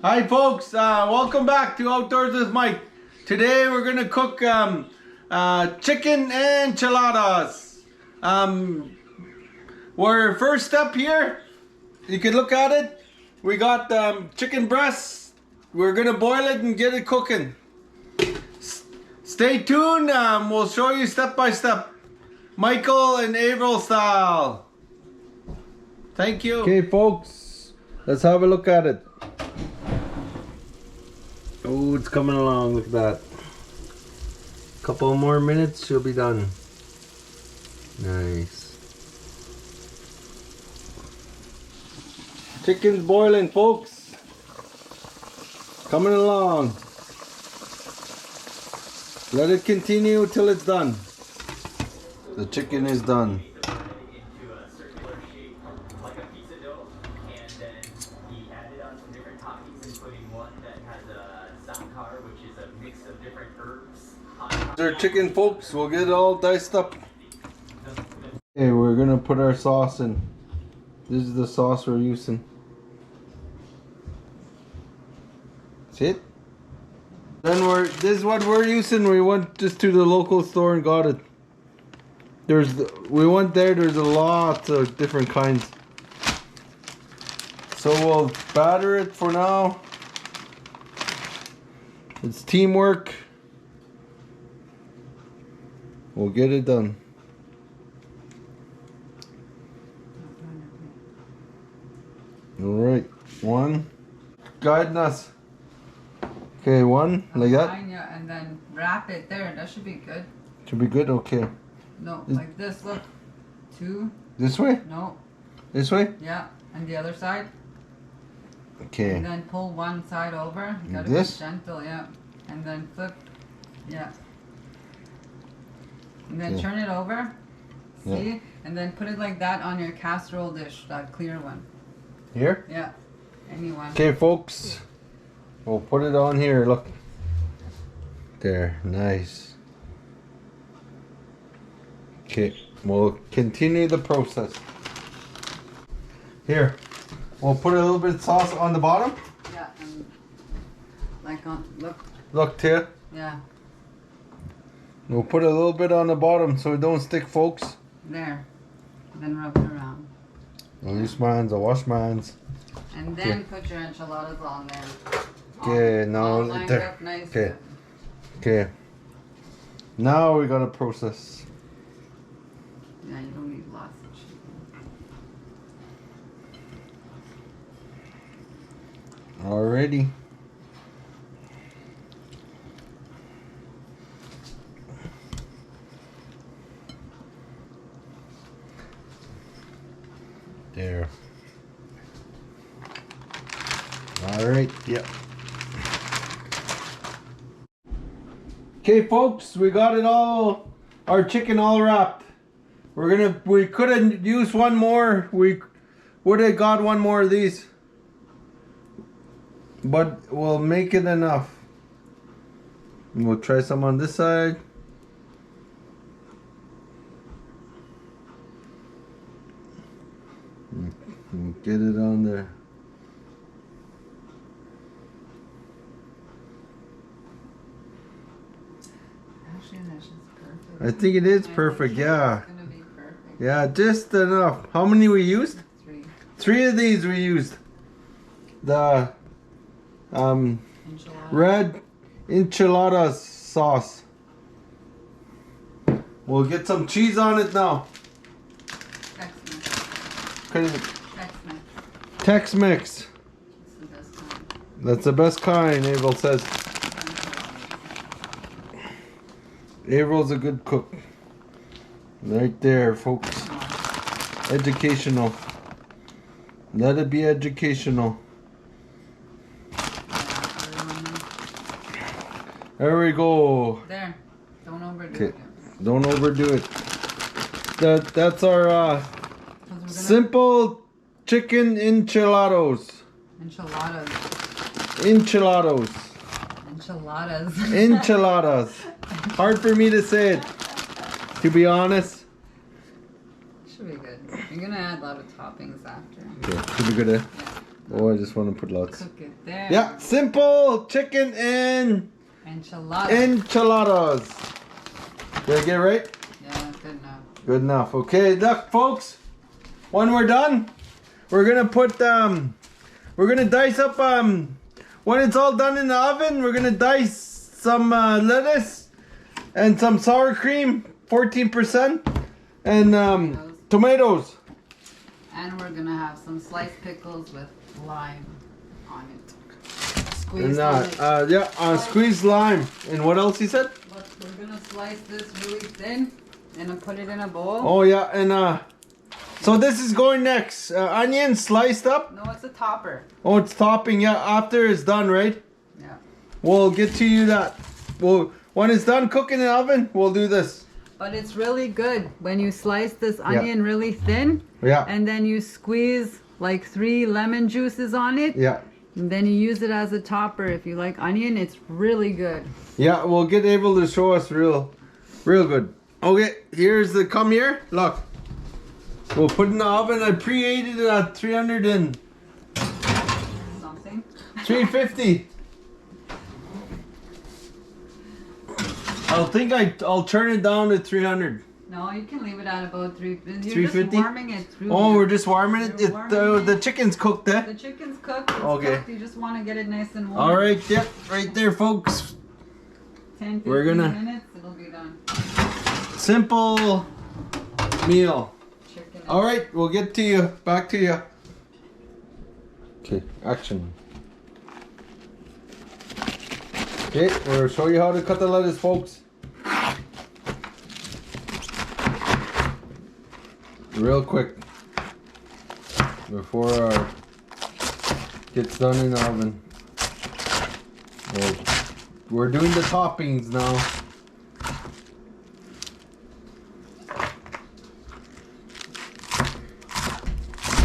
Hi folks, welcome back to Outdoors with Mike. Today we're gonna cook chicken enchiladas. Our first step here, you can look at it. We got chicken breasts. We're gonna boil it and get it cooking. Stay tuned, we'll show you step by step. Michael and Avril style. Thank you. Okay folks, let's have a look at it. Oh, it's coming along, look at that. Couple more minutes, she'll be done. Nice. Chicken's boiling, folks. Coming along. Let it continue till it's done. The chicken is done. Our chicken, folks, we'll get it all diced up. Okay, we're gonna put our sauce in. This is the sauce we're using. See it? Then this is what we're using. We went just to the local store and got it. There's a lot of different kinds. So we'll batter it for now. It's teamwork. We'll get it done. Alright, one. Guiding us. Okay, one, like that. Yeah, and then wrap it there. That should be good. Should be good, okay. No, like this, look. Two. This way? No. This way? Yeah, and the other side. Okay. And then pull one side over. You gotta This? be gentle, yeah. And then flip. Yeah. And then turn it over. See? Yeah. And then put it like that on your casserole dish, that clear one. Here? Yeah. Anyone. Okay, folks. We'll put it on here, look. There, nice. Okay, we'll continue the process. Here, we'll put a little bit of sauce on the bottom. Yeah, and like on, look. Look, Tia. Yeah. We'll put a little bit on the bottom so it don't stick, folks. There. And then rub it around. I'll use my hands, I'll wash my hands. And then put your enchiladas on there. Okay, now there. Nice. Okay. Okay. Now we gotta process. Yeah, you don't need lots of chicken. Alrighty. There. Alright, yep. Okay folks, we got it all, our chicken all wrapped. We could have used one more, we would have got one more of these. But we'll make it enough. And we'll try some on this side. Get it on there. Actually, that's just perfect. I think it is perfect, yeah. It's gonna be perfect. Yeah, just enough. How many we used? 3. 3 of these we used. The red enchiladas sauce. We'll get some cheese on it now. Tex-Mex. That's the best kind, Avril says. Avril's a good cook. Right there, folks. Educational. Let it be educational. There we go. There. Don't overdo it. Don't overdo it. That's our simple chicken enchiladas. Enchiladas. Enchiladas. Enchiladas. Enchiladas. Hard for me to say it, to be honest. Should be good. You're gonna add a lot of toppings after. Okay, should be good, eh? Yeah. Oh, I just want to put lots. Cook it there. Yeah, simple chicken and enchiladas. Did I get it right? Yeah, that's good enough. Good enough. Okay, look, folks. When we're done, we're gonna put we're gonna dice up when it's all done in the oven. We're gonna dice some lettuce and some sour cream, 14%, and tomatoes. And we're gonna have some sliced pickles with lime on it. And Squeezed on it. yeah, squeezed lime. And what else he said? But we're gonna slice this really thin and put it in a bowl. Oh yeah, and so this is going next. Onion sliced up. No, it's a topper. Oh, it's topping. Yeah, after it's done, right? Yeah. We'll get to you that. Well, when it's done cooking in the oven, we'll do this. But it's really good when you slice this onion really thin. Yeah. And then you squeeze like 3 lemon juices on it. Yeah. And then you use it as a topper. If you like onion, it's really good. Yeah, we'll get able to show us real good. Okay, here's the come here. Look. We'll put it in the oven. I preheated it at 300 and Something. 350. I'll turn it down to 300. No, you can leave it at about 350. You're 350? just warming it through. Oh, we're just warming it. The chicken's cooked, eh? The chicken's cooked. It's Okay. cooked. You just want to get it nice and warm. All right, yep, right there, folks. 10, 15 We're gonna- minutes, it'll be done. Simple meal. Chicken. All right, we'll get to you. Back to you. Okay, action. Okay, we'll show you how to cut the lettuce, folks. Real quick. Before our gets done in the oven. Well, we're doing the toppings now.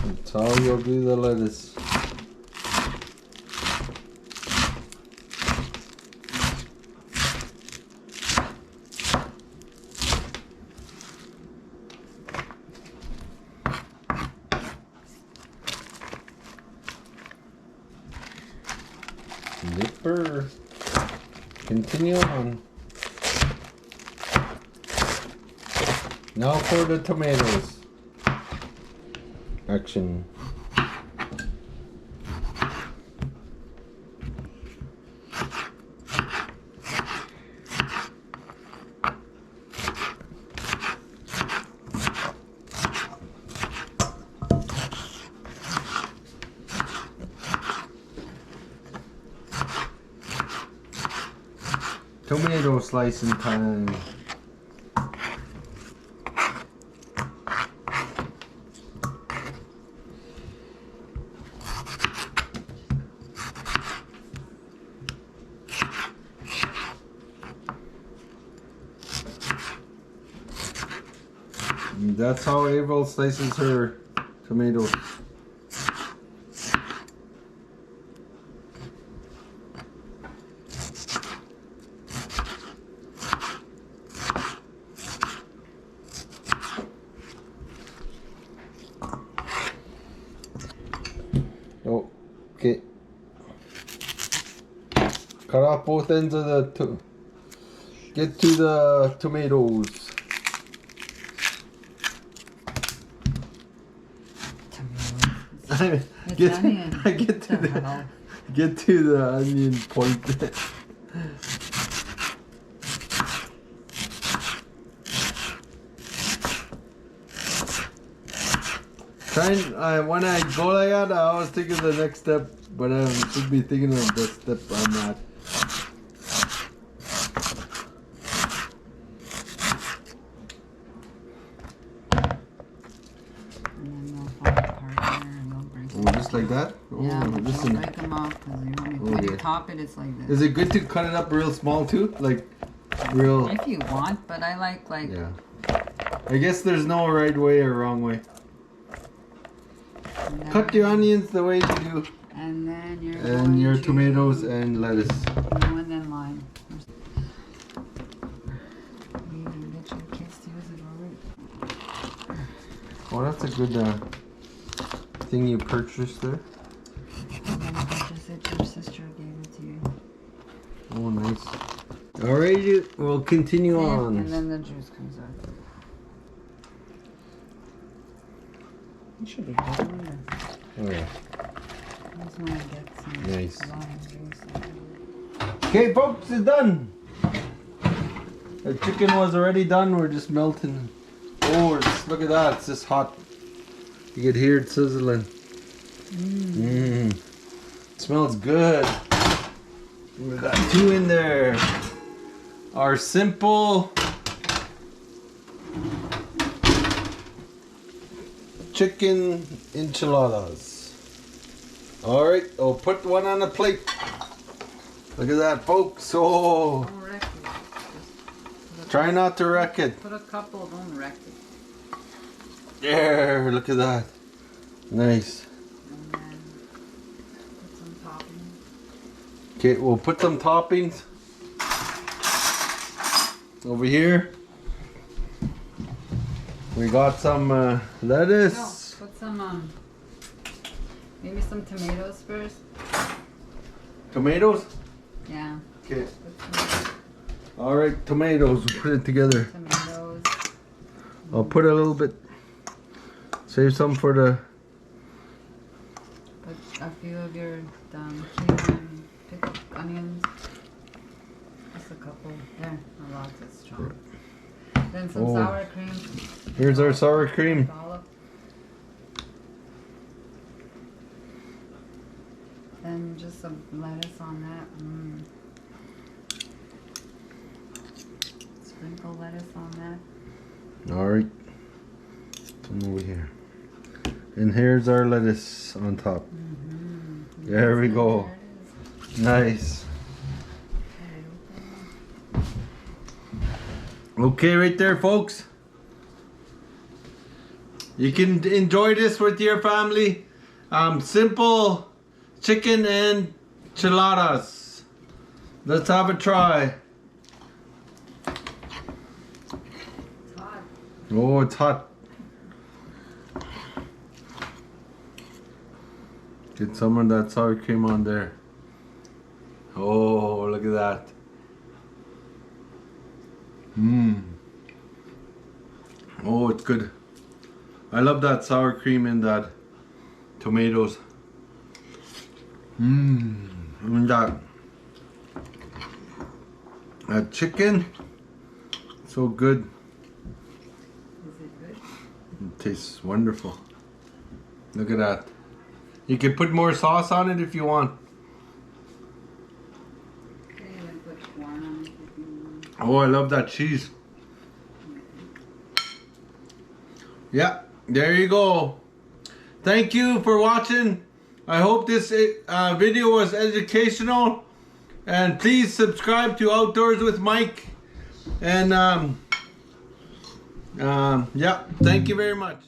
That's how you'll do the lettuce. Nipper. Continue on. Now for the tomatoes. Action. Tomato slicing time. And that's how Avril slices her tomatoes. Oh, okay. Cut off both ends of the get to the tomatoes. I get to the onion point. When I go like that, I always think of the next step, but I should be thinking of the step I'm at. Oh, just like that? Oh, Yeah, but listen. don't break them off because when you top it, it's like this. Is it good to cut it up real small too? Like, real... If you want, but I like Yeah. I guess there's no right way or wrong way. Yeah. Cut your onions the way you do. And then And your tomatoes and lettuce. No, and then lime. You get your kids to use it already. Oh, that's a good thing you purchased there. that your sister gave it to you. Oh, nice. Alright, we'll continue on. And then the juice comes out. You should be good there. Oh yeah. I just want to get some Nice. lime juice. Okay, folks, it's done. The chicken was already done. We're just melting. Oh, look at that. It's just hot. You could hear it sizzling. It smells good. We got 2 in there. Our simple chicken enchiladas. Alright, I'll put one on a plate. Look at that, folks. Oh, Don't wreck it. try not to wreck it. Put a couple, don't wreck it. There, look at that. Nice. And then put some toppings. Okay, we'll put some toppings over here. We got some lettuce. No, put some, maybe some tomatoes first. Tomatoes? Yeah. Okay. Put some Alright, tomatoes. We'll put it together. tomatoes. I'll put a little bit. Save some for the. Put a few of your cayenne pickled onions. Just a couple. There, a lot. It's strong. Then some Oh. sour cream. Here's our sour cream. Dollop. Then just some lettuce on that. Sprinkle lettuce on that. Alright. Some over here. And here's our lettuce on top. There we go. There it is. Nice. Okay. Okay, right there, folks. You can enjoy this with your family. Simple chicken and enchiladas. Let's have a try. It's hot. Oh, it's hot. Get some of that sour cream on there. Oh, look at that. Oh, it's good. I love that sour cream and that tomatoes. And that chicken. So good. Is it good? It tastes wonderful. Look at that. You can put more sauce on it if you want. Okay, then put corn on it if you want. Oh, I love that cheese. Yeah, there you go. Thank you for watching. I hope this video was educational. And please subscribe to Outdoors with Mike. And yeah, thank you very much.